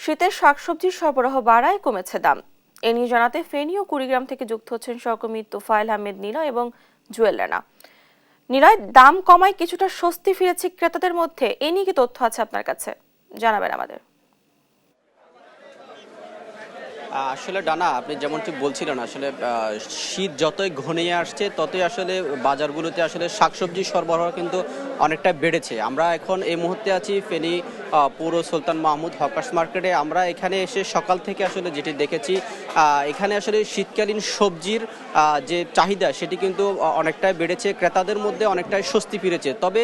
শীতের শাকসবজির সরবরাহ বাড়ায়, কমেছে দাম। এ নিয়ে জানাতে ফেনী ও কুড়িগ্রাম থেকে যুক্ত হচ্ছেন সহকর্মী তোফায়েল আহমেদ নিলয় এবং জুয়েল রানা। নিলয়, দাম কমায় কিছুটা স্বস্তি ফিরেছে ক্রেতাদের মধ্যে, এ নিয়ে কি তথ্য আছে আপনার কাছে, জানাবেন আমাদের। আসলে ডানা, আপনি যেমনটি বলছিলেন, আসলে শীত যতই ঘনিয়ে আসছে ততই আসলে বাজারগুলোতে আসলে শাকসবজি সরবরাহ কিন্তু অনেকটা বেড়েছে। আমরা এখন এই মুহূর্তে আছি ফেনী পৌর সুলতান মাহমুদ হকার্স মার্কেটে। আমরা এখানে এসে সকাল থেকে আসলে যেটি দেখেছি, এখানে আসলে শীতকালীন সবজির যে চাহিদা সেটি কিন্তু অনেকটাই বেড়েছে, ক্রেতাদের মধ্যে অনেকটাই স্বস্তি ফিরেছে। তবে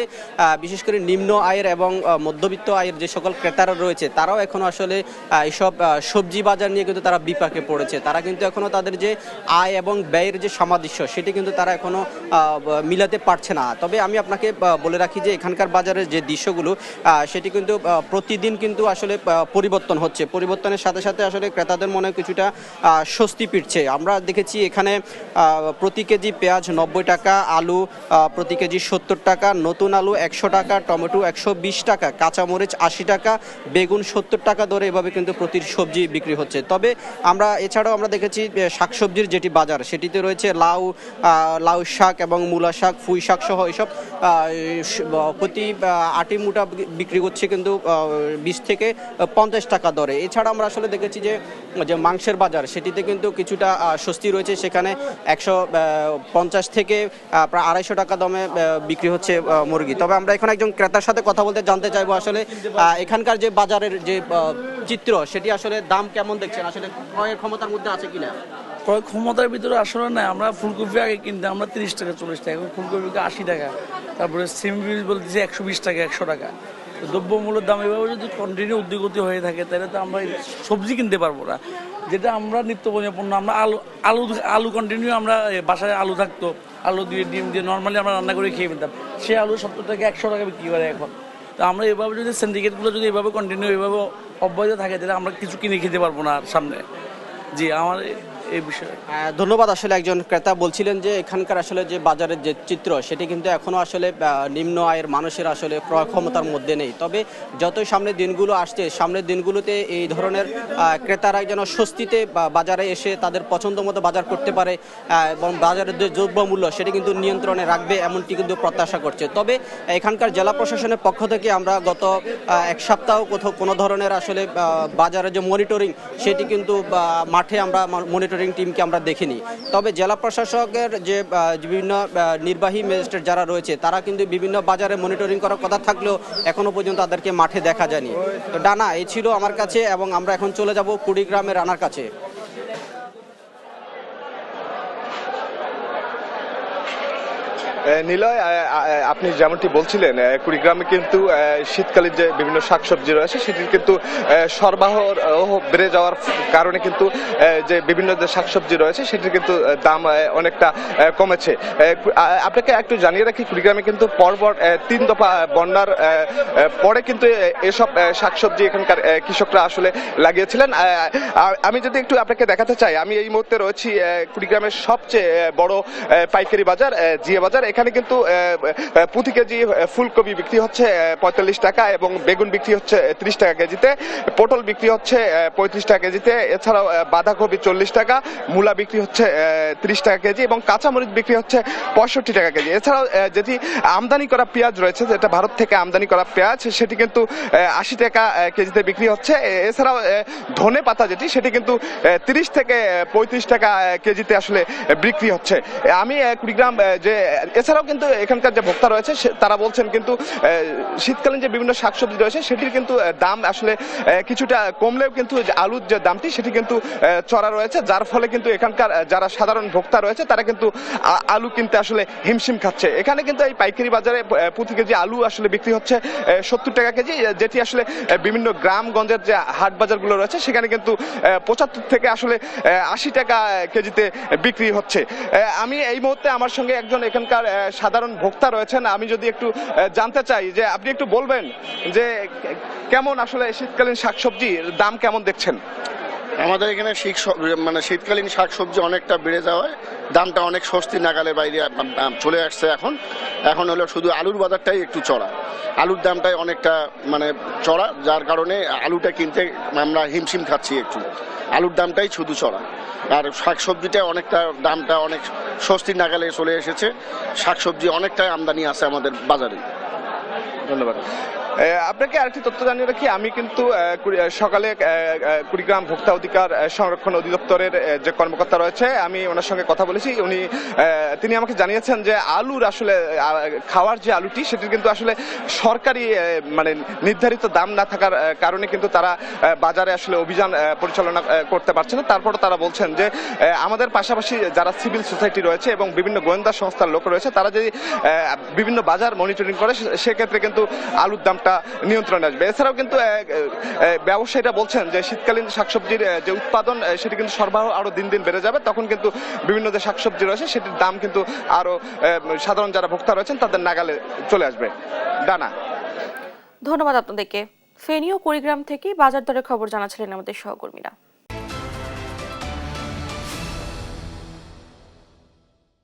বিশেষ করে নিম্ন আয়ের এবং মধ্যবিত্ত আয়ের যে সকল ক্রেতারা রয়েছে তারাও এখন আসলে এইসব সবজি বাজার নিয়ে কিন্তু তারা বিপাকে পড়েছে। তারা কিন্তু এখনো তাদের যে আয় এবং ব্যয়ের যে সামঞ্জস্য সেটি কিন্তু তারা এখনো মিলাতে পারছে না। তবে আমি আপনাকে বলে রাখি যে এখানকার বাজারের যে দৃশ্যগুলো সেটি কিন্তু প্রতিদিন কিন্তু আসলে পরিবর্তন হচ্ছে। পরিবর্তনের সাথে সাথে আসলে ক্রেতাদের মনে কিছুটা স্বস্তি ফিরছে। আমরা দেখেছি এখানে প্রতি কেজি পেঁয়াজ 90 টাকা, আলু প্রতি কেজি 70 টাকা, নতুন আলু 100 টাকা, টমেটো 120 টাকা, কাঁচামরিচ 80 টাকা, বেগুন 70 টাকা দরে এভাবে কিন্তু প্রতি সবজি বিক্রি হচ্ছে। তবে এছাড়াও আমরা দেখেছি শাকসবজির যেটি বাজার সেটিতে রয়েছে লাউ শাক এবং মূলা শাক, পুঁই শাক সহ এসব প্রতি আটি মুঠা বিক্রি করছে কিন্তু 20 থেকে 50 টাকা দরে। এছাড়া আমরা আসলে দেখেছি যে মাংসের বাজার সেটিতে কিন্তু কিছুটা স্বস্তি রয়েছে। সেখানে 150 থেকে প্রায় 250 টাকা দামে বিক্রি হচ্ছে মুরগি। তবে আমরা এখন একজন ক্রেতার সাথে কথা বলতে জানতে চাইবো আসলে এখানকার যে বাজারের যে চিত্র সেটি আসলে দাম কেমন দেখছেন, আসলে ক্রয়ের ক্ষমতার মধ্যে আছে কিনা? ক্রয় ক্ষমতার ভিতরে আসলে না। আমরা ফুলকপি আগে কিনতে আমরা 30 টাকা 40 টাকা, এখন ফুলকপিকে 80 টাকা, তারপরে সিম বীজ বলতেছি 120 টাকা 100 টাকা। দ্রব্যমূল্যের দাম এভাবে যদি কন্টিনিউ উদ্যোগতি হয়ে থাকে তাহলে তো আমরা সবজি কিনতে পারবো না। যেটা আমরা নিত্য প্রয়োজনীয় পণ্য, আমরা আলু কন্টিনিউ, আমরা বাসায় আলু থাকতো, আলু দিয়ে ডিম দিয়ে নর্মালি আমরা রান্না করে খেয়ে নিতাম, সে আলু 70 টাকা 100 টাকা বিক্রি করে এখন। তো আমরা এভাবে যদি সিন্ডিকেটগুলো যদি এভাবে কন্টিনিউ এভাবে অব্যাহত থাকে তাহলে আমরা কিছু কিনে খেতে পারবো না সামনে। জি, আমার এই বিষয়ে ধন্যবাদ। আসলে একজন ক্রেতা বলছিলেন যে এখানকার আসলে যে বাজারের যে চিত্র সেটি কিন্তু এখনো আসলে নিম্ন আয়ের মানুষের আসলে ক্রয় ক্ষমতার মধ্যে নেই। তবে যতই সামনের দিনগুলো আসছে, সামনের দিনগুলোতে এই ধরনের ক্রেতারা যেন স্বস্তিতে বাজারে এসে তাদের পছন্দ মতো বাজার করতে পারে এবং বাজারের যে দ্রব্যমূল্য সেটি কিন্তু নিয়ন্ত্রণে রাখবে, এমনটি কিন্তু প্রত্যাশা করছে। তবে এখানকার জেলা প্রশাসনের পক্ষ থেকে আমরা গত এক সপ্তাহ কোথাও কোনো ধরনের আসলে বাজারের যে মনিটরিং সেটি কিন্তু মাঠে আমরা মনিটরিং টিমকে আমরা দেখিনি। তবে জেলা প্রশাসকের যে বিভিন্ন নির্বাহী ম্যাজিস্ট্রেট যারা রয়েছে তারা কিন্তু বিভিন্ন বাজারে মনিটরিং করার কথা থাকলেও এখনো পর্যন্ত তাদেরকে মাঠে দেখা যায়নি। তো ডানা, এই ছিল আমার কাছে, এবং আমরা এখন চলে যাব কুড়িগ্রামের রানার কাছে। নিলয়, আপনি যেমনটি বলছিলেন কুড়িগ্রামে কিন্তু শীতকালীন যে বিভিন্ন শাকসবজি রয়েছে সেটির কিন্তু সরবরাহ বেড়ে যাওয়ার কারণে কিন্তু যে বিভিন্ন যে শাকসবজি রয়েছে সেটির কিন্তু দাম অনেকটা কমেছে। আপনাকে একটু জানিয়ে রাখি, কুড়িগ্রামে কিন্তু পরপর 3 দফা বন্যার পরে কিন্তু এসব শাকসবজি এখানকার কৃষকরা আসলে লাগিয়েছিলেন। আমি যদি একটু আপনাকে দেখাতে চাই, আমি এই মুহূর্তে রয়েছি কুড়িগ্রামের সবচেয়ে বড় পাইকারি বাজার জিয়া বাজার। এখানে কিন্তু প্রতি কেজি ফুলকপি বিক্রি হচ্ছে 45 টাকা এবং বেগুন বিক্রি হচ্ছে 30 টাকা কেজিতে, পটল বিক্রি হচ্ছে 35 টাকা কেজিতে, এছাড়াও বাঁধাকপি 40 টাকা, মূলা বিক্রি হচ্ছে 30 টাকা কেজি এবং কাঁচামরিচ বিক্রি হচ্ছে 65 টাকা কেজি। এছাড়াও যেটি আমদানি করা পেঁয়াজ রয়েছে, যেটা ভারত থেকে আমদানি করা পেঁয়াজ, সেটি কিন্তু 80 টাকা কেজিতে বিক্রি হচ্ছে। এছাড়াও ধনে পাতা যেটি সেটি কিন্তু 30 থেকে 35 টাকা কেজিতে আসলে বিক্রি হচ্ছে। আমি কুড়িগ্রাম যে এছাড়াও কিন্তু এখানকার যে ভোক্তা রয়েছে তারা বলছেন কিন্তু শীতকালীন যে বিভিন্ন শাকসবজি রয়েছে সেটির কিন্তু দাম আসলে কিছুটা কমলেও কিন্তু আলুর যে দামটি সেটি কিন্তু চড়া রয়েছে, যার ফলে কিন্তু এখানকার যারা সাধারণ ভোক্তা রয়েছে তারা কিন্তু আলু কিনতে আসলে হিমশিম খাচ্ছে। এখানে কিন্তু এই পাইকারি বাজারে প্রতি কেজি আলু আসলে বিক্রি হচ্ছে 70 টাকা কেজি, যেটি আসলে বিভিন্ন গ্রামগঞ্জের যে হাট বাজারগুলো রয়েছে সেখানে কিন্তু 75 থেকে আসলে 80 টাকা কেজিতে বিক্রি হচ্ছে। আমি এই মুহূর্তে আমার সঙ্গে একজন এখানকার সাধারণ ভোক্তা রয়েছেন, আমি যদি একটু জানতে চাই যে আপনি একটু বলবেন যে কেমন আসলে শীতকালীন শাকসবজির দাম কেমন দেখছেন? আমাদের এখানে মানে শীতকালীন শাকসবজি অনেকটা বেড়ে যাওয়ায় দামটা অনেক স্বস্তি নাগালের বাইরে চলে আসছে। এখন হলো শুধু আলুর বাজারটাই একটু চড়া, আলুর দামটাই অনেকটা মানে চড়া, যার কারণে আলুটা কিনতে আমরা হিমশিম খাচ্ছি একটু। আলুর দামটাই শুধু চড়া, আর শাকসবজিটা অনেকটা দামটা অনেক স্বস্তির নাগালে চলে এসেছে। শাকসবজি অনেকটাই আমদানি আছে আমাদের বাজারে। ধন্যবাদ। আপনাকে আরেকটি তথ্য জানিয়ে রাখি, আমি কিন্তু সকালে কুড়িগ্রাম ভোক্তা অধিকার সংরক্ষণ অধিদপ্তরের যে কর্মকর্তা রয়েছে, আমি ওনার সঙ্গে কথা বলেছি। তিনি আমাকে জানিয়েছেন যে আলুর আসলে খাওয়ার যে আলুটি সেটির কিন্তু আসলে সরকারি মানে নির্ধারিত দাম না থাকার কারণে কিন্তু তারা বাজারে আসলে অভিযান পরিচালনা করতে পারছে না। তারপরও তারা বলছেন যে আমাদের পাশাপাশি যারা সিভিল সোসাইটি রয়েছে এবং বিভিন্ন গোয়েন্দা সংস্থার লোক রয়েছে, তারা যদি বিভিন্ন বাজার মনিটরিং করে সেক্ষেত্রে কিন্তু আলুর দাম নিয়ন্ত্রণে আসবে। এছাড়াও কিন্তু ব্যবসায়ীরা বলছেন যে শীতকালীন শাকসবজির যে উৎপাদন সেটি কিন্তু সরবরাহ আরো দিন দিন বেড়ে যাবে, তখন কিন্তু বিভিন্ন যে শাকসবজি রয়েছে সেটির দাম কিন্তু আরো সাধারণ যারা ভোক্তা রয়েছেন তাদের নাগালে চলে আসবে। ডানা, ধন্যবাদ আপনাদেরকে। ফেনী ও কুড়িগ্রাম থেকে বাজার দরের খবর জানাচ্ছিলেন আমাদের সহকর্মীরা।